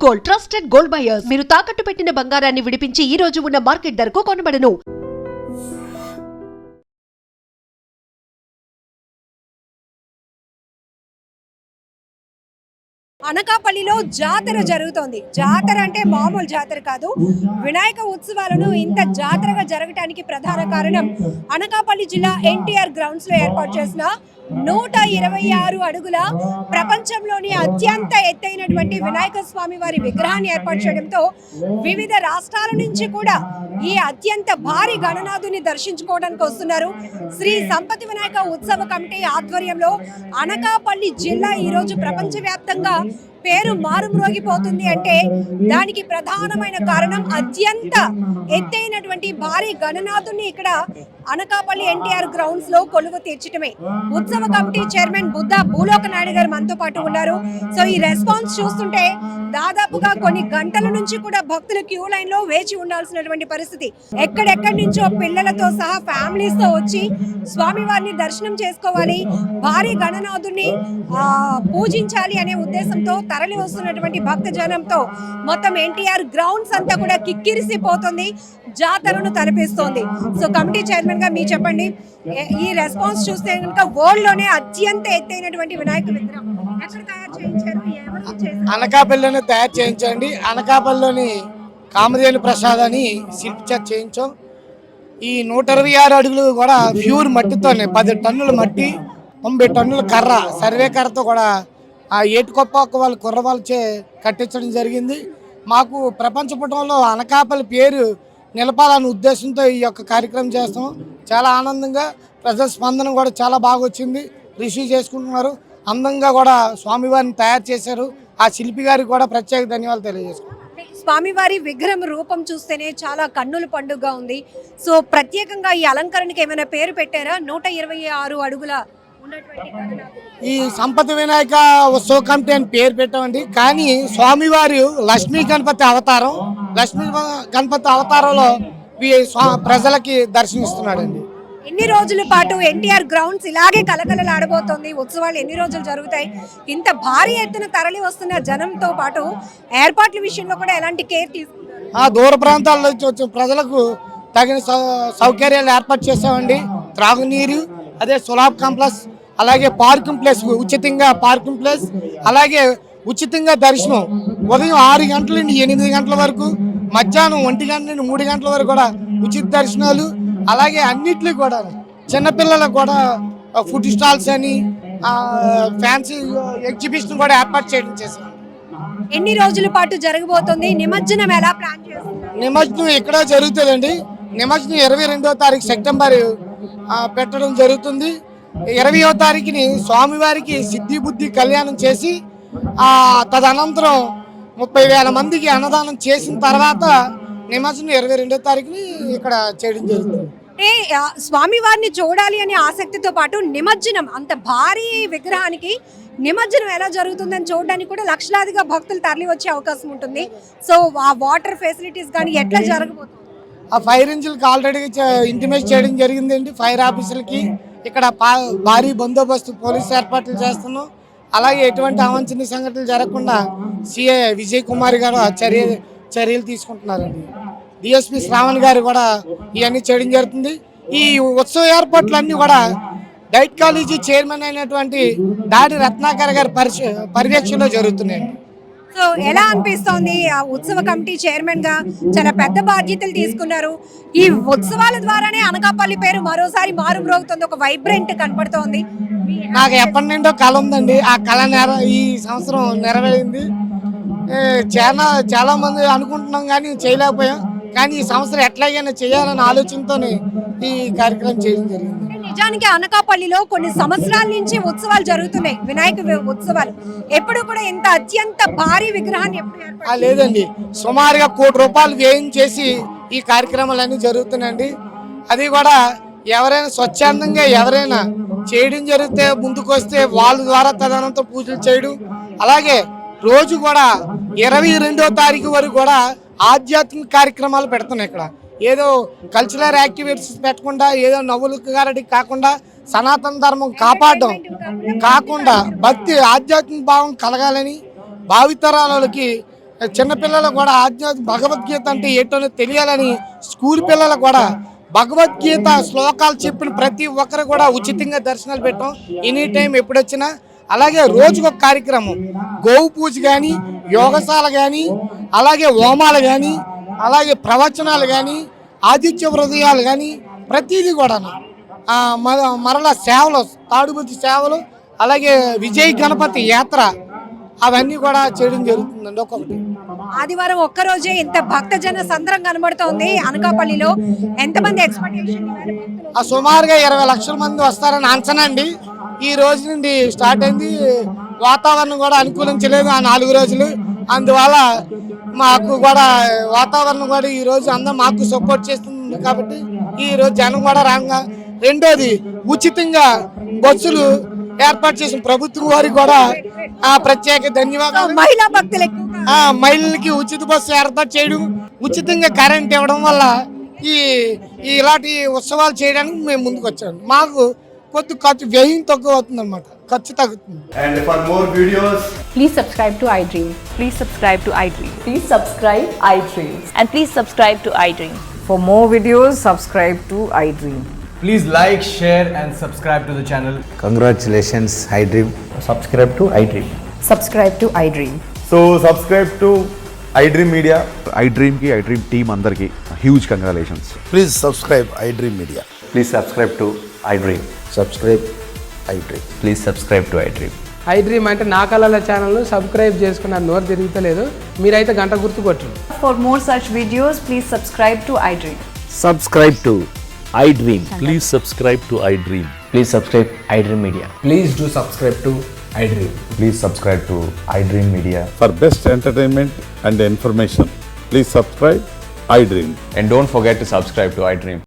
Gold, trusted gold buyers. మీరు తాకట్టు పెట్టిన బంగారాన్ని విడిపించి ఈ రోజు ఉన్న మార్కెట్ ధరకు కొనబడను. అనకాపల్లిలో జాతర జరుగుతోంది. జాతర అంటే మామూలు జాతర కాదు. వినాయక ఉత్సవాలను ఇంత జాతరగా జరగటానికి ప్రధాన కారణం అనకాపల్లి జిల్లా ఎన్టీఆర్ గ్రౌండ్స్ లో ఏర్పాటు చేసిన 126 అడుగుల ప్రపంచంలోని అత్యంత ఎత్తైనటువంటి వినాయక స్వామి వారి విగ్రహాన్ని ఏర్పాటు చేయడంతో వివిధ రాష్ట్రాల నుంచి కూడా ఈ అత్యంత భారీ గణనాథుని దర్శించుకోవడానికి వస్తున్నారు. శ్రీ సంపతి వినాయక ఉత్సవ కమిటీ ఆధ్వర్యంలో అనకాపల్లి జిల్లా ఈరోజు ప్రపంచవ్యాప్తంగా పేరు మారుమ్రోగిపోతుంది అంటే దానికి ప్రధానమైన కారణం అత్యంత ఎత్తైనటువంటి భారీ గణనాథుని ఇక్కడ అనకాపల్లి ఎన్టీఆర్ గ్రౌండ్స్ లో కొలువు తీర్చడమే. ఉత్సవ కమిటీ చైర్మన్ బుద్ధా భూలోక నాయుడు గారు మనతో పాటు ఉన్నారు. సో ఈ రెస్పాన్స్ చూస్తుంటే దాదాపుగా కొన్ని గంటల నుంచి కూడా భక్తులు క్యూ లైన్ లో వేచి ఉండాల్సినటువంటి పరిస్థితి. ఎక్కడెక్కడి నుంచో పిల్లలతో సహా ఫ్యామిలీస్ తో వచ్చి స్వామివారిని దర్శనం చేసుకోవాలి, భారీ గణనాథుని పూజించాలి అనే ఉద్దేశంతో తరలి వస్తున్నటువంటి భక్త జనంతో మొత్తం ఎన్టీఆర్ గ్రౌండ్స్ అంతా కూడా కిక్కిరిసిపోతుంది, జాతరను తలపిస్తోంది. సో కమిటీ చైర్మన్ గా మీరు చెప్పండి, ఈ రెస్పాన్స్ చూస్తే కనుక వరల్డ్ లోనే అత్యంత ఎత్తైనటువంటి వినాయక విగ్రహం ఎక్కడ తయారు చేయించారు? అనకాపల్లిలోనే తయారు చేయించండి. అనకాపల్లిలోని కామధేను ప్రసాద్ అని శిల్పి చేయించాం. ఈ 126 అడుగులు కూడా ప్యూర్ మట్టితోనే 10 టన్నుల మట్టి, 90 టన్నుల కర్ర, సర్వే కర్రతో కూడా ఆ ఏటుకొప్ప వాళ్ళు కుర్రవాళ్ళచే కట్టించడం జరిగింది. మాకు ప్రపంచ పటంలో అనకాపల్లి పేరు నిలపాలనే ఉద్దేశంతో ఈ యొక్క కార్యక్రమం చేస్తాం. చాలా ఆనందంగా ప్రజల స్పందన కూడా చాలా బాగా వచ్చింది, రిసీవ్ చేసుకుంటున్నారు. అందంగా కూడా స్వామివారిని తయారు చేశారు. ఆ శిల్పి గారికి కూడా ప్రత్యేక ధన్యవాదాలు తెలియజేసుకుంటున్నాం. స్వామివారి విగ్రహం రూపం చూస్తేనే చాలా కన్నుల పండుగ ఉంది. సో ప్రత్యేకంగా ఈ అలంకరణకి ఏమైనా పేరు పెట్టారా? 126 అడుగుల ఈ సంపతి వినాయక ఉత్సవ కమిటీ అని పేరు పెట్టామండి. కానీ స్వామివారి లక్ష్మీ గణపతి అవతారం, లక్ష్మీ గణపతి అవతారంలో ప్రజలకి దర్శనమిస్తున్నాడండి. ఎన్ని రోజుల పాటు ఎన్టీఆర్ గ్రౌండ్స్ ఇలాగే కలకలలాడబోతోంది? ఉత్సవాలు ఎన్ని రోజులు జరుగుతాయి? ఇంత భారీ ఎత్తున తరలి వస్తున్న జనంతో పాటు ఏర్పాట్ల విషయంలో కూడా ఎలాంటి కేర్ తీసుకుంటారు? దూర ప్రాంతాల నుంచి వచ్చిన ప్రజలకు తగిన సౌకర్యాలు ఏర్పాటు చేసామండి. త్రాగునీరు, అదే సులాబ్ కాంప్లెక్స్, అలాగే పార్కింగ్ ప్లేస్, ఉచితంగా పార్కింగ్ ప్లేస్, అలాగే ఉచితంగా దర్శనం ఉదయం 6 గంటల నుండి 8 గంటల వరకు, మధ్యాహ్నం 1 గంట నుండి 3 గంటల వరకు కూడా ఉచిత దర్శనాలు. అలాగే అన్నిట్లో కూడా చిన్నపిల్లలకు కూడా ఫుడ్ స్టాల్స్ అని ఫ్యాన్సీ ఎగ్జిబిషన్ కూడా ఏర్పాటు చేయడం చేశాం. ఎన్ని రోజుల పాటు జరగబోతుంది? నిమజ్జనం ఎలా ప్లాన్ చేస్తున్నారు? నిమజ్జనం ఇక్కడ జరుగుతుందండి. నిమజ్జనం 22వ తారీఖు సెప్టెంబర్ పెట్టడం జరుగుతుంది. 20వ తారీఖుని స్వామివారికి సిద్ధి బుద్ధి కళ్యాణం చేసి తదనంతరం 30,000 మందికి అన్నదానం చేసిన తర్వాత నిమజ్జనం 22వ తారీఖుని ఇక్కడ చేయడం జరుగుతుంది. స్వామివారిని చూడాలి అనే ఆసక్తితో పాటు నిమజ్జనం, అంత భారీ విగ్రహానికి నిమజ్జనం ఎలా జరుగుతుందని చూడడానికి కూడా లక్షలాదిగా భక్తులు తరలి వచ్చే అవకాశం ఉంటుంది. సో ఆ వాటర్ ఫెసిలిటీస్ కానీ ఎట్లా జరగబోతుంది? ఆ ఫైర్ ఇంజిన్కి ఆల్రెడీ ఇంటిమేట్ చేయడం జరిగిందండి. ఫైర్ ఆఫీసులకి ఇక్కడ భారీ బందోబస్తు పోలీసు ఏర్పాట్లు చేస్తున్నాం. అలాగే ఎటువంటి అవాంఛనీయ సంఘటనలు జరగకుండా సిఐ విజయ్ కుమార్ గారు చర్యలు తీసుకుంటున్నారండి. డిఎస్పీ శ్రావణ్ గారు కూడా ఇవన్నీ చేయడం జరుగుతుంది. ఈ ఉత్సవ ఏర్పాట్లన్నీ కూడా డైట్ కాలేజీ చైర్మన్ అయినటువంటి దాడి రత్నాకర్ గారి పర్యవేక్షణలో జరుగుతున్నాయండి. సో ఎలా అనిపిస్తోంది? ఆ ఉత్సవ కమిటీ చైర్మన్ గా చాలా పెద్ద బాధ్యతలు తీసుకున్నారు. ఈ ఉత్సవాల ద్వారానే అనకాపల్లి పేరు మరోసారి మారుమ్రోగుతుంది, ఒక వైబ్రెంట్ కనపడుతోంది. నాకు ఎప్పటి నుండో కళ ఉందండి. ఆ కళ ఈ సంవత్సరం నెరవేరింది. చాలా మంది అనుకుంటున్నాం కానీ చేయలేకపోయాం. కానీ ఈ సంవత్సరం ఎట్లాగైనా చేయాలనే ఆలోచనతోనే ఈ కార్యక్రమం చేయడం జరిగింది. నిజానికి అనకాపల్లిలో కొన్ని సంవత్సరాల నుంచి ఉత్సవాలు జరుగుతున్నాయి, వినాయక ఉత్సవాలు. ఎప్పుడు కూడా ఇంత అత్యంత భారీ విగ్రహాన్ని లేదండి. సుమారుగా ₹1 కోటి వ్యయం చేసి ఈ కార్యక్రమాలన్నీ జరుగుతున్నాయండి. అది కూడా ఎవరైనా స్వచ్ఛందంగా ఎవరైనా చేయడం జరిగితే ముందుకు వస్తే వాళ్ళ ద్వారా తదనంతో పూజలు చేయడం. అలాగే రోజు కూడా 22వ తారీఖు వరకు కూడా ఆధ్యాత్మిక కార్యక్రమాలు పెడుతున్నాయి. ఇక్కడ ఏదో కల్చరల్ యాక్టివిటీస్ పెట్టకుండా, ఏదో నవ్వులకు గారడి కాకుండా, సనాతన ధర్మం కాపాడడం కాకుండా భక్తి ఆధ్యాత్మిక భావం కలగాలని భావితరాలకి చిన్నపిల్లలకు కూడా ఆధ్యాత్మిక భగవద్గీత అంటే ఏంటో తెలియాలని స్కూల్ పిల్లలకు కూడా భగవద్గీత శ్లోకాలు చెప్పిన ప్రతి ఒక్కరు కూడా ఉచితంగా దర్శనాలు పెట్టాం. ఎనీ టైం ఎప్పుడొచ్చినా. అలాగే రోజుకొక కార్యక్రమం, గోవు పూజ కానీ, యోగశాల కానీ, అలాగే హోమాలు కానీ, అలాగే ప్రవచనాలు కానీ, ఆదిత్య హృదయాలు కానీ, ప్రతిదీ కూడా మరలా సేవలు, తాడుబుద్ధి సేవలు, అలాగే విజయ్ గణపతి యాత్ర, అవన్నీ కూడా చేయడం జరుగుతుందండి. ఒక్కొక్కటి ఆదివారం ఒక్కరోజే ఇంత భక్తజన సంద్రం కనబడుతోంది అనకాపల్లిలో. ఎంతమంది ఎక్స్పెక్టేషన్? సుమారుగా 20 లక్షల మంది వస్తారని అంచనా అండి. ఈ రోజు నుండి స్టార్ట్ అయింది. వాతావరణం కూడా అనుకూలించలేదు ఆ 4 రోజులు. అందువల్ల మాకు కూడా వాతావరణం కూడా ఈ రోజు అందరూ మాకు సపోర్ట్ చేస్తుంది కాబట్టి ఈ రోజు జనం కూడా రాగా. రెండోది, ఉచితంగా బస్సులు ఏర్పాటు చేసిన ప్రభుత్వం వారికి కూడా ప్రత్యేక ధన్యవాదాలు. మహిళా భక్తులు ఎక్కువగా మహిళలకి ఉచిత బస్సు ఏర్పాటు చేయడం, ఉచితంగా కరెంట్ ఇవ్వడం వల్ల ఇలాంటి ఉత్సవాలు చేయడానికి మేము ముందుకు వచ్చాము. మాకు కొద్ది ఖర్చు వ్యయం తక్కువ అవుతుంది అన్నమాట, ఖర్చు తగ్గుతుంది. And for more videos, Please subscribe to iDream. Please subscribe to iDream. Please subscribe iDream. And please subscribe to iDream. For more videos, subscribe to iDream. Please like, share and subscribe to the channel. Congratulations, iDream. Subscribe to iDream. Subscribe to iDream. so subscribe to iDream Media. iDream team అందరికి huge congratulations. Please subscribe iDream Media. Please subscribe to iDream. Subscribe iDream. Please subscribe to iDream. iDream అంటే నా కళల ఛానల్ను subscribe చేసుకున్న నోరు తిరుగుతలేదు. మీరైతే గంట గుర్తు కొట్టండి. For more such videos, please subscribe to iDream. Subscribe to iDream. Please subscribe to iDream. Please subscribe iDream Media. Please do subscribe to iDream. Please subscribe to iDream Media. For best entertainment and information, please subscribe iDream. And don't forget to subscribe to iDream.